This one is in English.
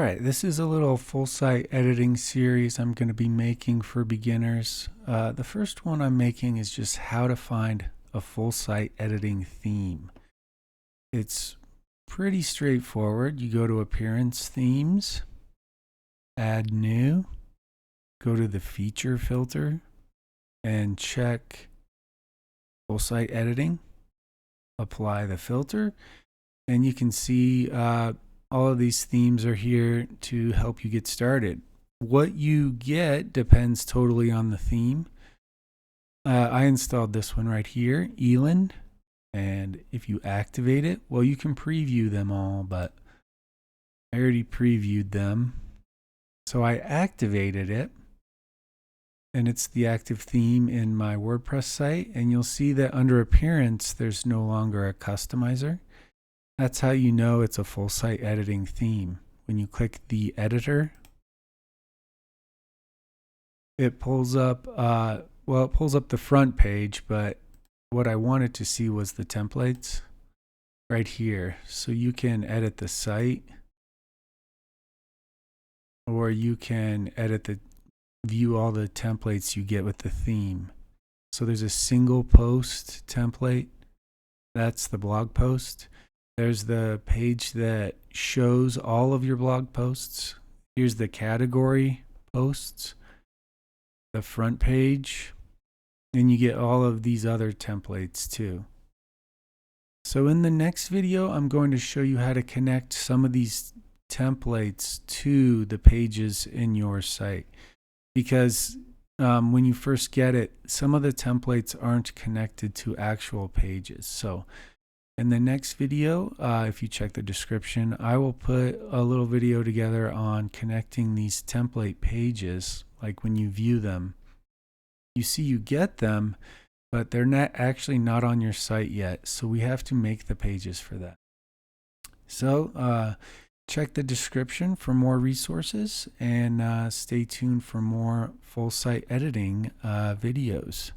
Alright, this is a little full site editing series I'm going to be making for beginners. The first one I'm making is just how to find a full site editing theme. It's pretty straightforward. You go to Appearance Themes, Add New, go to the Feature filter, and check Full Site Editing. Apply the filter, and you can see all of these themes are here to help you get started. What you get depends totally on the theme. I installed this one right here, Eland, and if you activate it, well, you can preview them all, but I already previewed them. So I activated it, and it's the active theme in my WordPress site, and you'll see that under Appearance, there's no longer a customizer. That's how you know it's a full site editing theme. When you click the editor, it pulls up, it pulls up the front page, but what I wanted to see was the templates right here. So you can edit the site, or you can view all the templates you get with the theme. So there's a single post template. That's the blog post. There's the page that shows all of your blog posts. Here's the category posts, the front page, and you get all of these other templates too. So in the next video, I'm going to show you how to connect some of these templates to the pages in your site. Because when you first get it, some of the templates aren't connected to actual pages. So in the next video, if you check the description, I will put a little video together on connecting these template pages. Like when you view them, you see you get them, but they're not on your site yet. So we have to make the pages for that. So check the description for more resources, and stay tuned for more full site editing videos.